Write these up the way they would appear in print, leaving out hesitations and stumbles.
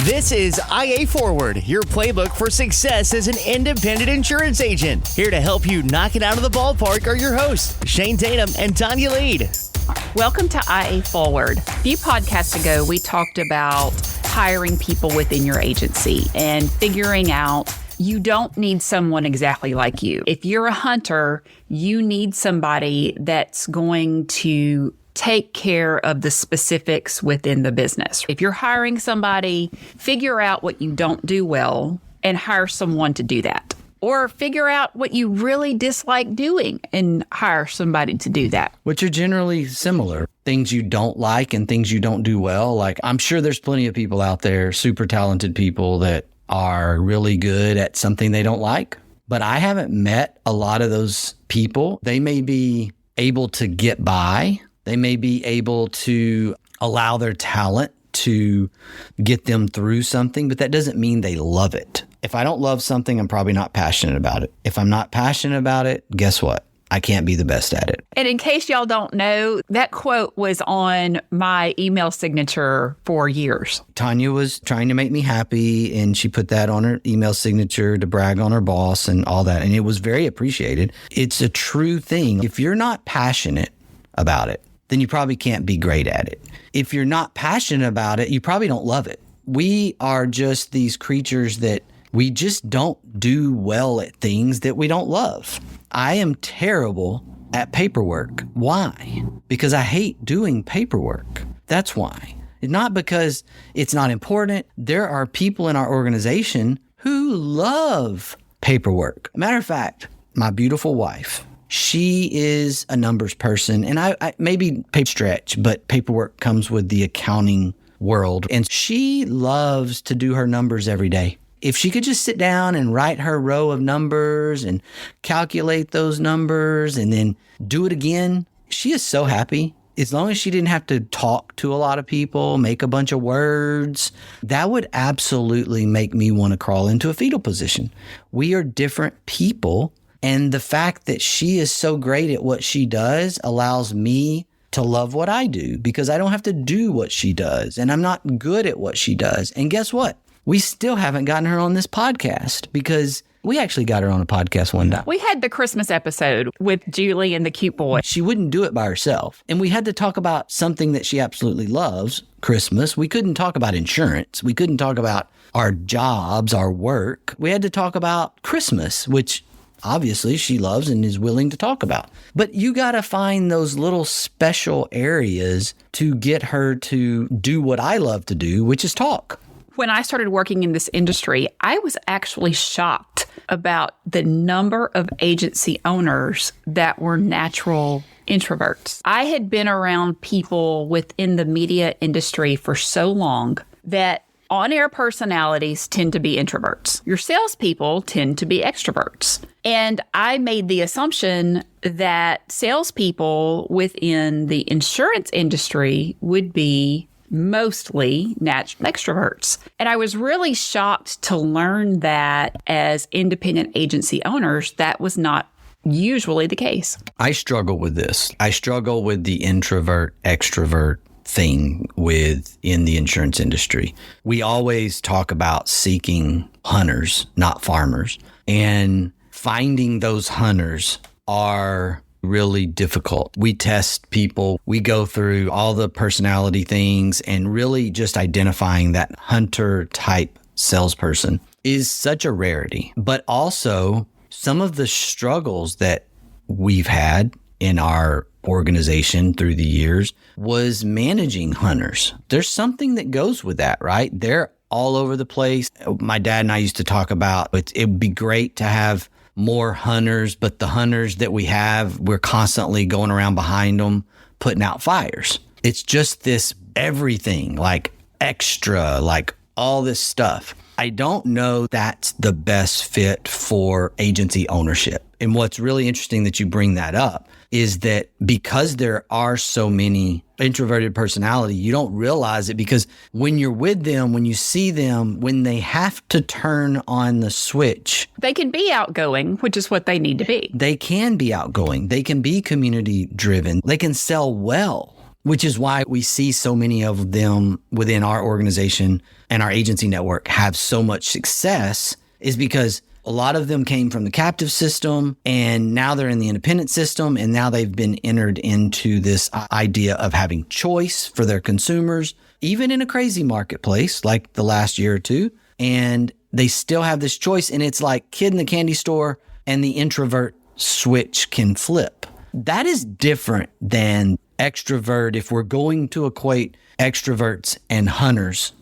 This is IA Forward, your playbook for success as an independent insurance agent. Here to help you knock it out of the ballpark are your hosts, Shane Tatum and Tonya Lead. Welcome to IA Forward. A few podcasts ago, we talked about hiring people within your agency and figuring out you don't need someone exactly like you. If you're a hunter, you need somebody that's going to take care of the specifics within the business. If you're hiring somebody, figure out what you don't do well and hire someone to do that. Or figure out what you really dislike doing and hire somebody to do that. Which are generally similar. Things you don't like and things you don't do well. Like, I'm sure there's plenty of people out there, super talented people that are really good at something they don't like. But I haven't met a lot of those people. They may be able to get by. They may be able to allow their talent to get them through something, but that doesn't mean they love it. If I don't love something, I'm probably not passionate about it. If I'm not passionate about it, guess what? I can't be the best at it. And in case y'all don't know, that quote was on my email signature for years. Tonya was trying to make me happy, and she put that on her email signature to brag on her boss and all that. And it was very appreciated. It's a true thing. If you're not passionate about it, then you probably can't be great at it. If you're not passionate about it, you probably don't love it. We are just these creatures that we just don't do well at things that we don't love. I am terrible at paperwork. Why? Because I hate doing paperwork. That's why. Not because it's not important. There are people in our organization who love paperwork. Matter of fact, my beautiful wife, she is a numbers person, and I maybe paper stretch, but paperwork comes with the accounting world. And she loves to do her numbers every day. If she could just sit down and write her row of numbers and calculate those numbers and then do it again, she is so happy. As long as she didn't have to talk to a lot of people, make a bunch of words, that would absolutely make me want to crawl into a fetal position. We are different people. And the fact that she is so great at what she does allows me to love what I do because I don't have to do what she does and I'm not good at what she does. And guess what? We still haven't gotten her on this podcast because we actually got her on a podcast one time. We had the Christmas episode with Julie and the cute boy. She wouldn't do it by herself. And we had to talk about something that she absolutely loves, Christmas. We couldn't talk about insurance. We couldn't talk about our jobs, our work. We had to talk about Christmas, which obviously she loves and is willing to talk about. But you got to find those little special areas to get her to do what I love to do, which is talk. When I started working in this industry, I was actually shocked about the number of agency owners that were natural introverts. I had been around people within the media industry for so long that on-air personalities tend to be introverts. Your salespeople tend to be extroverts. And I made the assumption that salespeople within the insurance industry would be mostly natural extroverts. And I was really shocked to learn that as independent agency owners, that was not usually the case. I struggle with this. I struggle with the introvert-extrovert thing in the insurance industry. We always talk about seeking hunters, not farmers. And finding those hunters are really difficult. We test people. We go through all the personality things and really just identifying that hunter type salesperson is such a rarity. But also some of the struggles that we've had in our organization through the years was managing hunters. There's something that goes with that, right? They're all over the place. My dad and I used to talk about it would be great to have more hunters, but the hunters that we have, we're constantly going around behind them, putting out fires. It's just this everything, like extra, like all this stuff. I don't know that's the best fit for agency ownership. And what's really interesting that you bring that up is that because there are so many introverted personality, you don't realize it because when you're with them, when you see them, when they have to turn on the switch, they can be outgoing, which is what they need to be. They can be outgoing. They can be community driven. They can sell well. which is why we see so many of them within our organization and our agency network have so much success, is because a lot of them came from the captive system and now they're in the independent system, and now they've been entered into this idea of having choice for their consumers, even in a crazy marketplace like the last year or two. And they still have this choice, and it's like kid in the candy store and the introvert switch can flip. That is different than extrovert. If we're going to equate extroverts and hunters,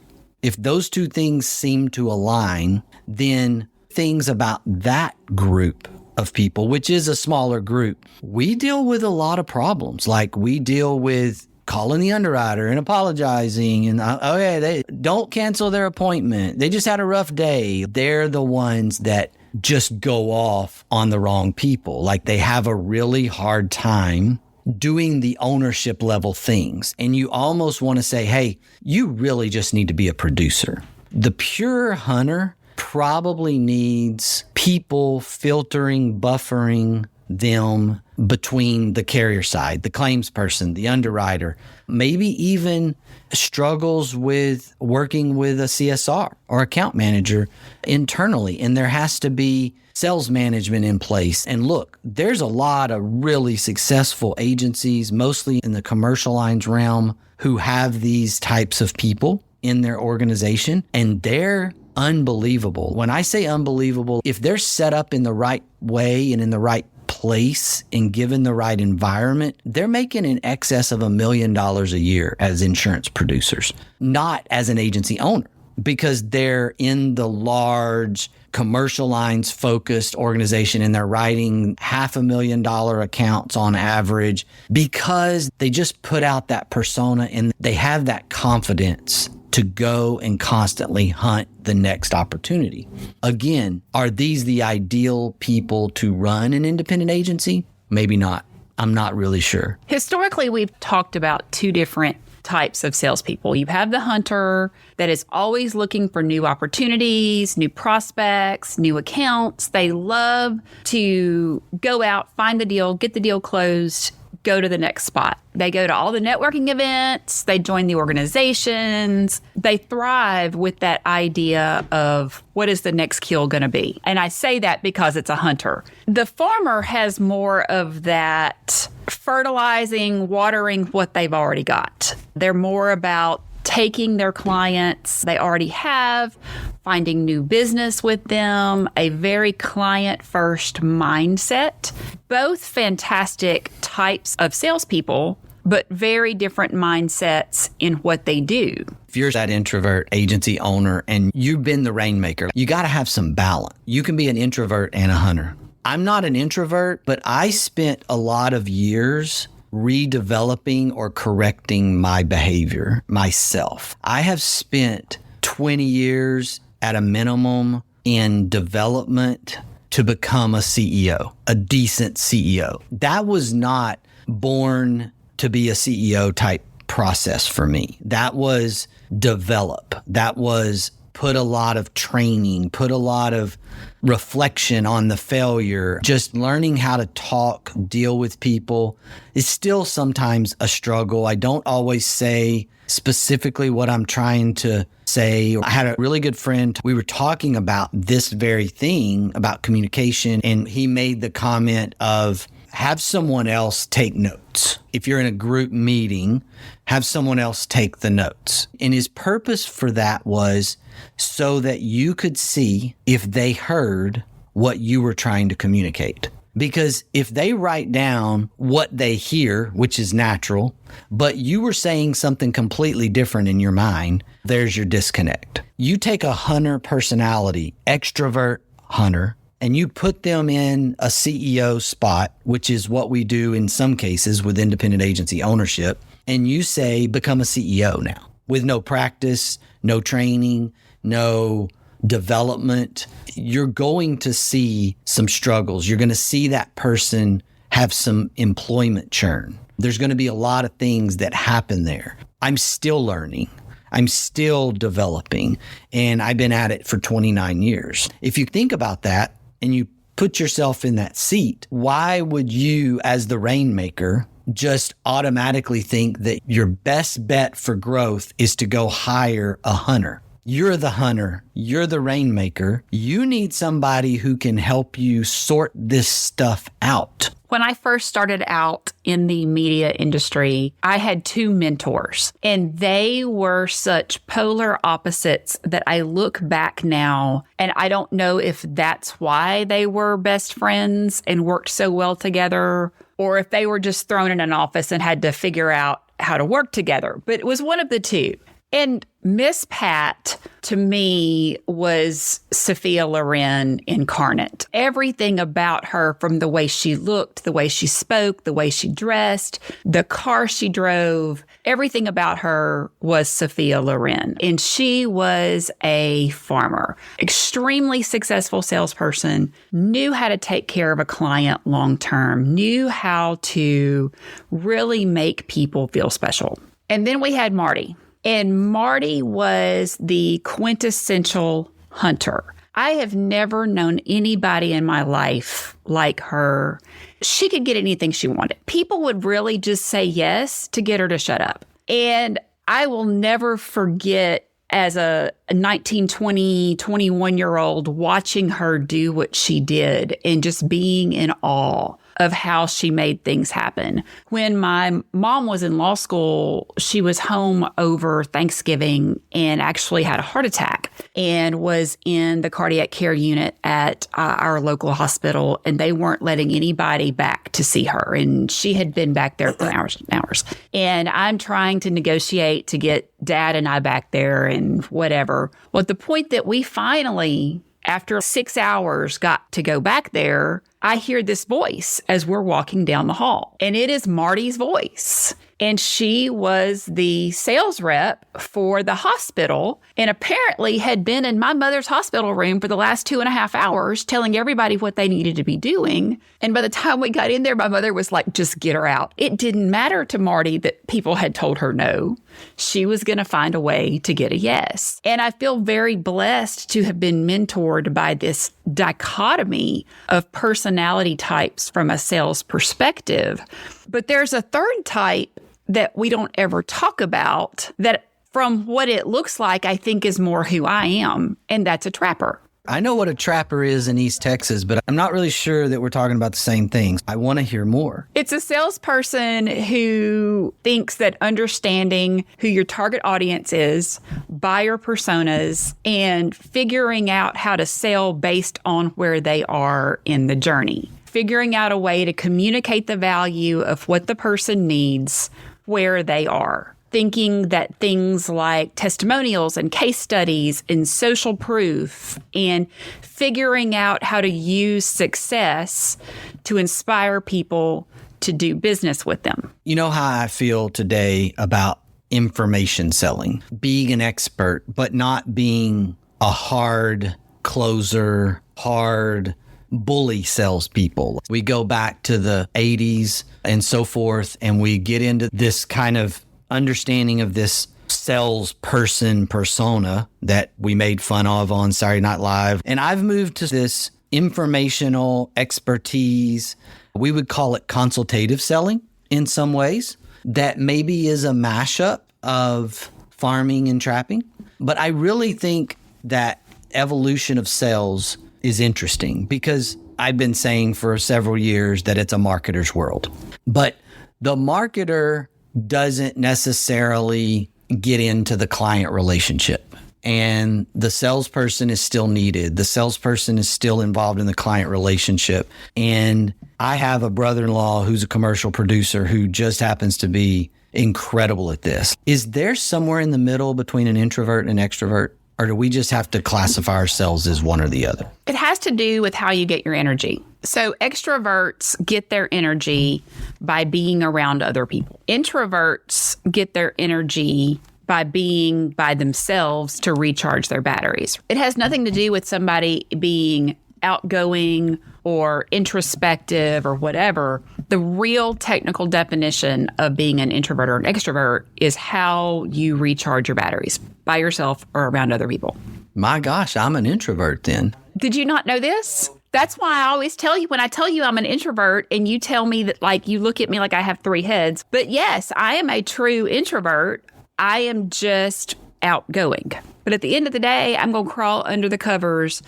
if those two things seem to align, then things about that group of people, which is a smaller group, we deal with a lot of problems. Like we deal with calling the underwriter and apologizing and, they don't cancel their appointment. They just had a rough day. They're the ones that just go off on the wrong people. Like they have a really hard time doing the ownership level things. And you almost want to say, hey, you really just need to be a producer. The pure hunter probably needs people filtering, buffering them between the carrier side, the claims person, the underwriter, maybe even struggles with working with a CSR or account manager internally. And there has to be sales management in place. And look, there's a lot of really successful agencies, mostly in the commercial lines realm, who have these types of people in their organization, and they're unbelievable. When I say unbelievable, if they're set up in the right way and in the right place and given the right environment, they're making in excess of $1 million a year as insurance producers, not as an agency owner, because they're in the large commercial lines focused organization and they're writing $500,000 accounts on average because they just put out that persona and they have that confidence to go and constantly hunt the next opportunity. Again, are these the ideal people to run an independent agency? Maybe not. I'm not really sure. Historically, we've talked about two different types of salespeople. You have the hunter that is always looking for new opportunities, new prospects, new accounts. They love to go out, find the deal, get the deal closed, go to the next spot. They go to all the networking events. They join the organizations. They thrive with that idea of what is the next kill going to be? And I say that because it's a hunter. The farmer has more of that fertilizing, watering what they've already got. They're more about taking their clients they already have, finding new business with them, a very client-first mindset. Both fantastic types of salespeople, but very different mindsets in what they do. If you're that introvert agency owner and you've been the rainmaker, you got to have some balance. You can be an introvert and a hunter. I'm not an introvert, but I spent a lot of years redeveloping or correcting my behavior myself. I have spent 20 years at a minimum in development to become a CEO, a decent CEO. That was not born to be a CEO type process for me. That was develop. That was put a lot of training, put a lot of reflection on the failure, just learning how to talk, deal with people is still sometimes a struggle. I don't always say specifically what I'm trying to say. I had a really good friend. We were talking about this very thing, about communication, and he made the comment of have someone else take notes. If you're in a group meeting, have someone else take the notes. And his purpose for that was so that you could see if they heard what you were trying to communicate. Because if they write down what they hear, which is natural, but you were saying something completely different in your mind, there's your disconnect. You take a hunter personality, extrovert hunter, and you put them in a CEO spot, which is what we do in some cases with independent agency ownership, and you say, become a CEO now with no practice, no training, no development, you're going to see some struggles. You're going to see that person have some employment churn. There's going to be a lot of things that happen there. I'm still learning. I'm still developing, and I've been at it for 29 years. If you think about that and you put yourself in that seat, why would you, as the rainmaker, just automatically think that your best bet for growth is to go hire a hunter. You're the hunter. You're the rainmaker. You need somebody who can help you sort this stuff out. When I first started out in the media industry, I had two mentors, and they were such polar opposites that I look back now and I don't know if that's why they were best friends and worked so well together, or if they were just thrown in an office and had to figure out how to work together. But it was one of the two. And Miss Pat, to me, was Sophia Loren incarnate. Everything about her, from the way she looked, the way she spoke, the way she dressed, the car she drove, everything about her was Sophia Loren. And she was a farmer, extremely successful salesperson, knew how to take care of a client long term, knew how to really make people feel special. And then we had Marty. And Marty was the quintessential hunter. I have never known anybody in my life like her. She could get anything she wanted. People would really just say yes to get her to shut up. And I will never forget, as a 19, 20, 21-year-old, watching her do what she did and just being in awe of how she made things happen. When my mom was in law school, she was home over Thanksgiving and actually had a heart attack and was in the cardiac care unit at our local hospital, and they weren't letting anybody back to see her. And she had been back there for hours and hours. And I'm trying to negotiate to get Dad and I back there and whatever. Well, at the point that we finally, after 6 hours, got to go back there, I hear this voice as we're walking down the hall, and it is Marty's voice. And she was the sales rep for the hospital and apparently had been in my mother's hospital room for the last 2.5 hours telling everybody what they needed to be doing. And by the time we got in there, my mother was like, just get her out. It didn't matter to Marty that people had told her no. She was going to find a way to get a yes. And I feel very blessed to have been mentored by this dichotomy of personality types from a sales perspective. But there's a third type that we don't ever talk about that, from what it looks like, I think is more who I am, and that's a trapper. I know what a trapper is in East Texas, but I'm not really sure that we're talking about the same things. I want to hear more. It's a salesperson who thinks that understanding who your target audience is, buyer personas, and figuring out how to sell based on where they are in the journey. Figuring out a way to communicate the value of what the person needs where they are. Thinking that things like testimonials and case studies and social proof and figuring out how to use success to inspire people to do business with them. You know how I feel today about information selling, being an expert, but not being a hard closer, hard bully salespeople. We go back to the 80s and so forth, and we get into this kind of understanding of this salesperson persona that we made fun of on Saturday Night Live. And I've moved to this informational expertise. We would call it consultative selling in some ways. That maybe is a mashup of farming and trapping. But I really think that evolution of sales is interesting because I've been saying for several years that it's a marketer's world. But the marketer doesn't necessarily get into the client relationship. And the salesperson is still needed. The salesperson is still involved in the client relationship. And I have a brother-in-law who's a commercial producer who just happens to be incredible at this. Is there somewhere in the middle between an introvert and an extrovert? Or do we just have to classify ourselves as one or the other? It has to do with how you get your energy. So extroverts get their energy by being around other people. Introverts get their energy by being by themselves to recharge their batteries. It has nothing to do with somebody being outgoing or introspective or whatever. The real technical definition of being an introvert or an extrovert is how you recharge your batteries, by yourself or around other people. My gosh, I'm an introvert then. Did you not know this? That's why I always tell you, when I tell you I'm an introvert and you tell me that, like, you look at me like I have three heads. But yes, I am a true introvert. I am just outgoing. But at the end of the day, I'm going to crawl under the covers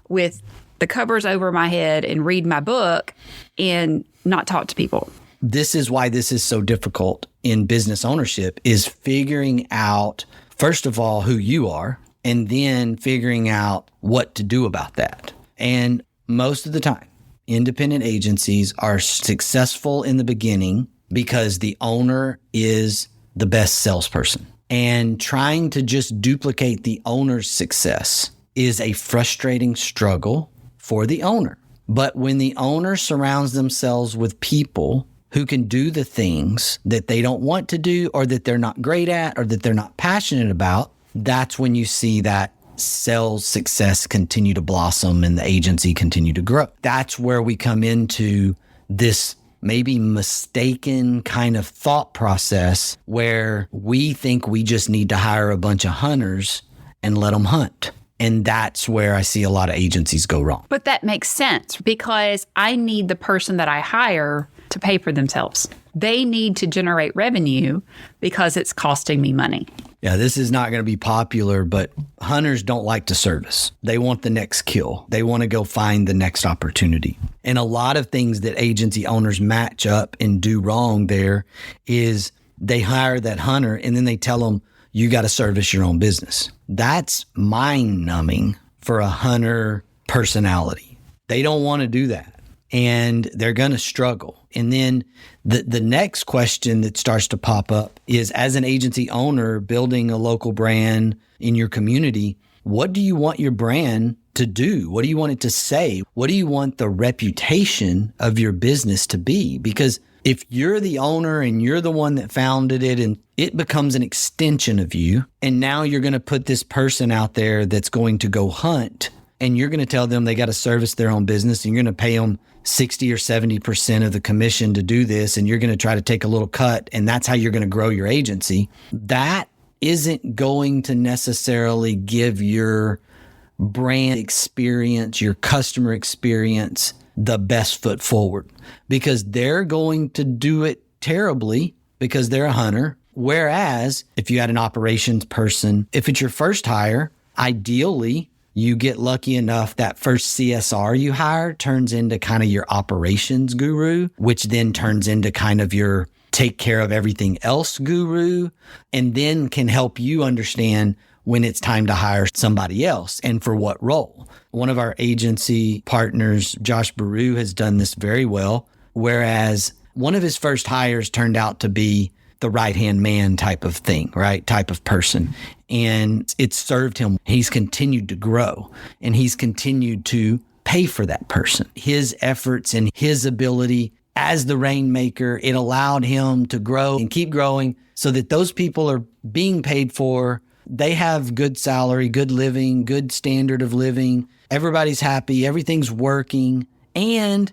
with the covers over my head and read my book and not talk to people. This is why this is so difficult in business ownership, is figuring out, first of all, who you are, and then figuring out what to do about that. And most of the time, independent agencies are successful in the beginning because the owner is the best salesperson. And trying to just duplicate the owner's success is a frustrating struggle for the owner. But when the owner surrounds themselves with people who can do the things that they don't want to do, or that they're not great at, or that they're not passionate about, that's when you see that sales success continue to blossom and the agency continue to grow. That's where we come into this maybe mistaken kind of thought process where we think we just need to hire a bunch of hunters and let them hunt. And that's where I see a lot of agencies go wrong. But that makes sense, because I need the person that I hire to pay for themselves. They need to generate revenue because it's costing me money. Yeah, this is not going to be popular, but hunters don't like to service. They want the next kill. They want to go find the next opportunity. And a lot of things that agency owners match up and do wrong there is they hire that hunter and then they tell them, you got to service your own business. That's mind-numbing for a hunter personality. They don't want to do that. And they're going to struggle. And then the next question that starts to pop up is, as an agency owner building a local brand in your community, what do you want your brand to do? What do you want it to say? What do you want the reputation of your business to be? Because if you're the owner and you're the one that founded it and it becomes an extension of you, and now you're going to put this person out there that's going to go hunt, and you're going to tell them they got to service their own business, and you're going to pay them 60 or 70% of the commission to do this, and you're going to try to take a little cut, and that's how you're going to grow your agency. That isn't going to necessarily give your brand experience, your customer experience, the best foot forward, because they're going to do it terribly because they're a hunter. Whereas if you had an operations person, if it's your first hire, ideally, you get lucky enough that first CSR you hire turns into kind of your operations guru, which then turns into kind of your take care of everything else guru, and then can help you understand when it's time to hire somebody else and for what role. One of our agency partners, Josh Baru, has done this very well, whereas one of his first hires turned out to be the right-hand man type of thing, right? Type of person. And it served him. He's continued to grow and he's continued to pay for that person. His efforts and his ability as the rainmaker, it allowed him to grow and keep growing so that those people are being paid for. They have good salary, good living, good standard of living. Everybody's happy. Everything's working. And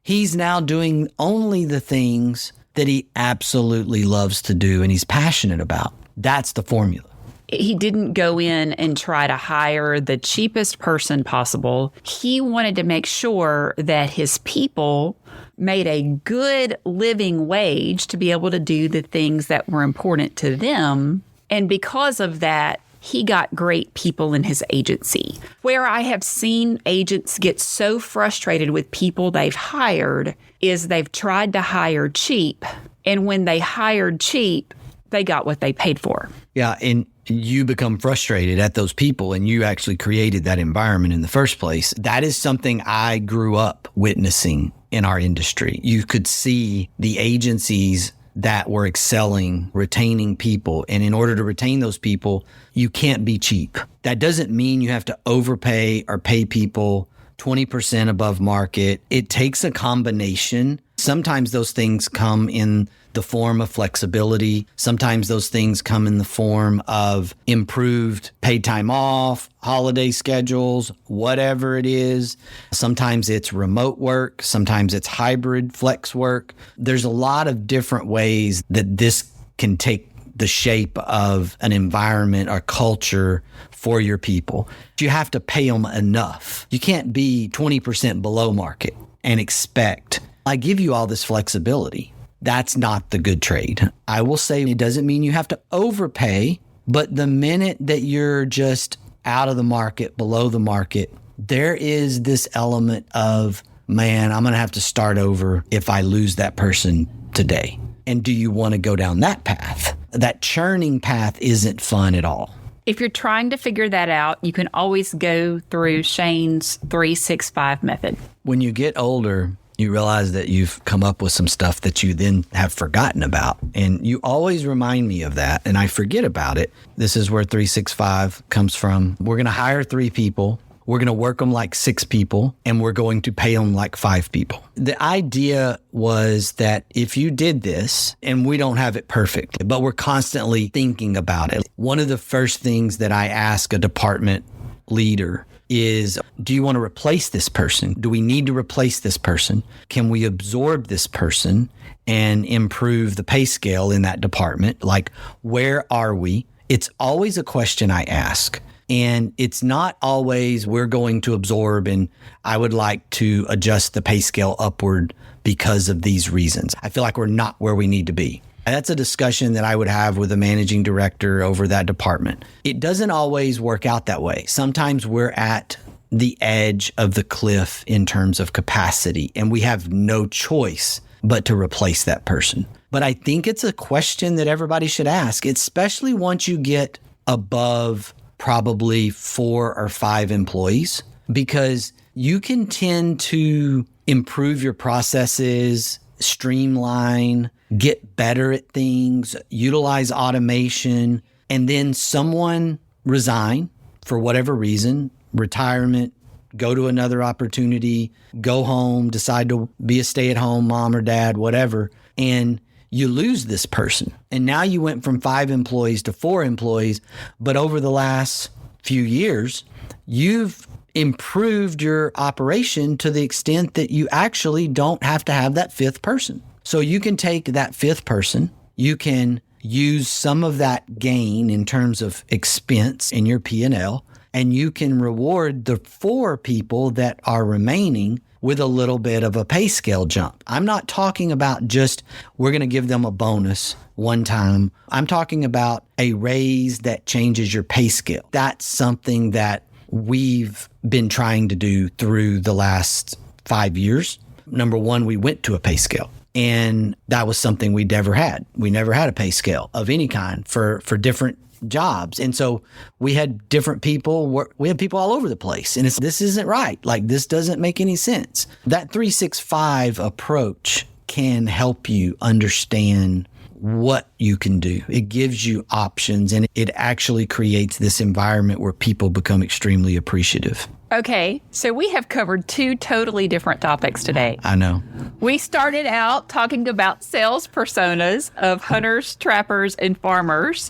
he's now doing only the things that he absolutely loves to do and he's passionate about. That's the formula. He didn't go in and try to hire the cheapest person possible. He wanted to make sure that his people made a good living wage to be able to do the things that were important to them. And because of that, he got great people in his agency. Where I have seen agents get so frustrated with people they've hired is they've tried to hire cheap. And when they hired cheap, they got what they paid for. Yeah, and you become frustrated at those people and you actually created that environment in the first place. That is something I grew up witnessing in our industry. You could see the agencies that were excelling, retaining people. And in order to retain those people, you can't be cheap. That doesn't mean you have to overpay or pay people 20% above market. It takes a combination. Sometimes those things come in the form of flexibility. Sometimes those things come in the form of improved paid time off, holiday schedules, whatever it is. Sometimes it's remote work. Sometimes it's hybrid flex work. There's a lot of different ways that this can take the shape of an environment or culture for your people. You have to pay them enough. You can't be 20% below market and expect, I give you all this flexibility. That's not the good trade. I will say it doesn't mean you have to overpay, but the minute that you're just out of the market, below the market, there is this element of, man, I'm going to have to start over if I lose that person today. And do you want to go down that path? That churning path isn't fun at all. If you're trying to figure that out, you can always go through Shane's 365 method. When you get older, you realize that you've come up with some stuff that you then have forgotten about. And you always remind me of that, and I forget about it. This is where 365 comes from. We're going to hire 3 people. We're going to work them like 6 people, and we're going to pay them like 5 people. The idea was that if you did this, and we don't have it perfect, but we're constantly thinking about it. One of the first things that I ask a department leader is, do you want to replace this person? Do we need to replace this person? Can we absorb this person and improve the pay scale in that department? Like, where are we? It's always a question I ask. And it's not always we're going to absorb and I would like to adjust the pay scale upward because of these reasons. I feel like we're not where we need to be. And that's a discussion that I would have with a managing director over that department. It doesn't always work out that way. Sometimes we're at the edge of the cliff in terms of capacity, and we have no choice but to replace that person. But I think it's a question that everybody should ask, especially once you get above probably 4 or 5 employees, because you can tend to improve your processes, streamline, get better at things, utilize automation, and then someone resign for whatever reason, retirement, go to another opportunity, go home, decide to be a stay-at-home mom or dad, whatever, and you lose this person. And now you went from 5 employees to 4 employees, but over the last few years, you've improved your operation to the extent that you actually don't have to have that 5th person. So you can take that 5th person, you can use some of that gain in terms of expense in your P&L, and you can reward the 4 people that are remaining with a little bit of a pay scale jump. I'm not talking about just we're going to give them a bonus one time. I'm talking about a raise that changes your pay scale. That's something that we've been trying to do through the last 5 years. Number one, we went to a pay scale. And that was something we never had. We never had a pay scale of any kind for different jobs. And so we had different people. We had people all over the place. And this isn't right. Like, this doesn't make any sense. That 365 approach can help you understand what you can do. It gives you options, and it actually creates this environment where people become extremely appreciative. Okay, so we have covered 2 totally different topics today. I know. We started out talking about sales personas of hunters, trappers, and farmers,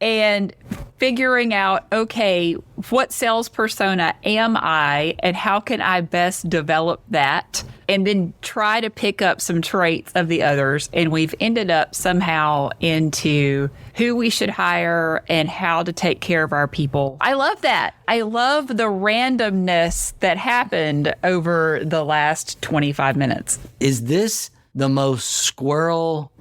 and figuring out, okay, what sales persona am I, and how can I best develop that, and then try to pick up some traits of the others. And we've ended up somehow into who we should hire and how to take care of our people. I love that. I love the randomness that happened over the last 25 minutes. Is this the most squirrel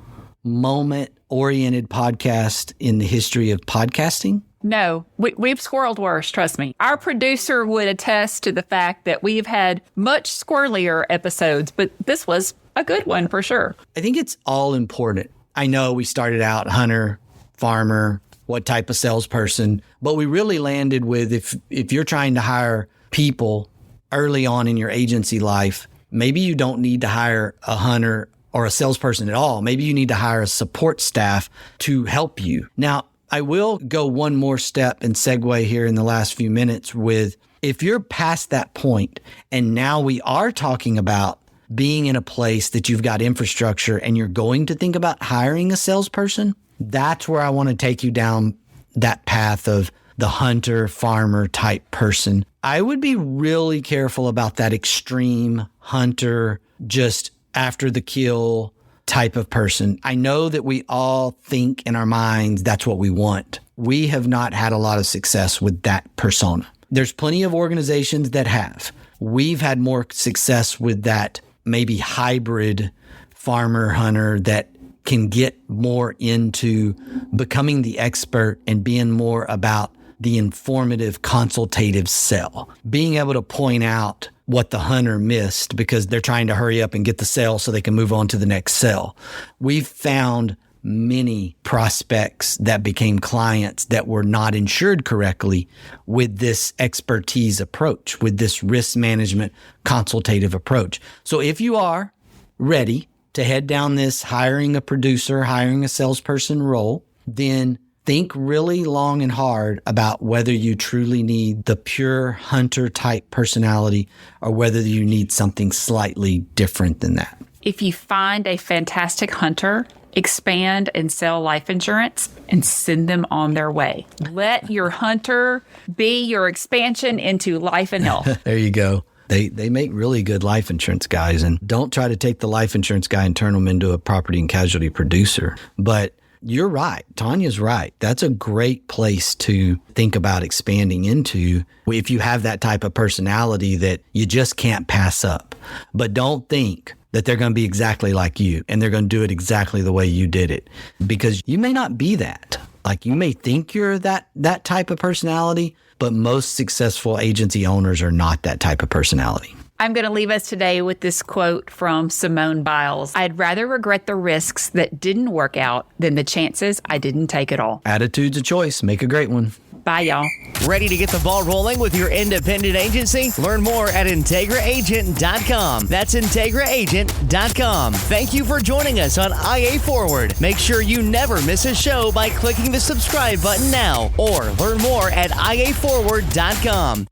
moment-oriented podcast in the history of podcasting? No, we've squirreled worse, trust me. Our producer would attest to the fact that we've had much squirrelier episodes, but this was a good one for sure. I think it's all important. I know we started out hunter, farmer, what type of salesperson, but we really landed with if you're trying to hire people early on in your agency life, maybe you don't need to hire a hunter or a salesperson at all. Maybe you need to hire a support staff to help you. Now, I will go one more step and segue here in the last few minutes with, if you're past that point and now we are talking about being in a place that you've got infrastructure and you're going to think about hiring a salesperson, that's where I want to take you down that path of the hunter, farmer type person. I would be really careful about that extreme hunter, just after the kill, type of person. I know that we all think in our minds that's what we want. We have not had a lot of success with that persona. There's plenty of organizations that have. We've had more success with that maybe hybrid farmer hunter that can get more into becoming the expert and being more about the informative, consultative sell. Being able to point out what the hunter missed because they're trying to hurry up and get the sale so they can move on to the next sale. We've found many prospects that became clients that were not insured correctly with this expertise approach, with this risk management consultative approach. So if you are ready to head down this hiring a producer, hiring a salesperson role, then think really long and hard about whether you truly need the pure hunter type personality or whether you need something slightly different than that. If you find a fantastic hunter, expand and sell life insurance and send them on their way. Let your hunter be your expansion into life and health. There you go. They make really good life insurance guys, and don't try to take the life insurance guy and turn them into a property and casualty producer. But you're right. Tonya's right. That's a great place to think about expanding into if you have that type of personality that you just can't pass up. But don't think that they're going to be exactly like you and they're going to do it exactly the way you did it, because you may not be that. Like, you may think you're that type of personality, but most successful agency owners are not that type of personality. I'm going to leave us today with this quote from Simone Biles. I'd rather regret the risks that didn't work out than the chances I didn't take at all. Attitude's a choice. Make a great one. Bye, y'all. Ready to get the ball rolling with your independent agency? Learn more at IntegraAgent.com. That's IntegraAgent.com. Thank you for joining us on IA Forward. Make sure you never miss a show by clicking the subscribe button now, or learn more at IAForward.com.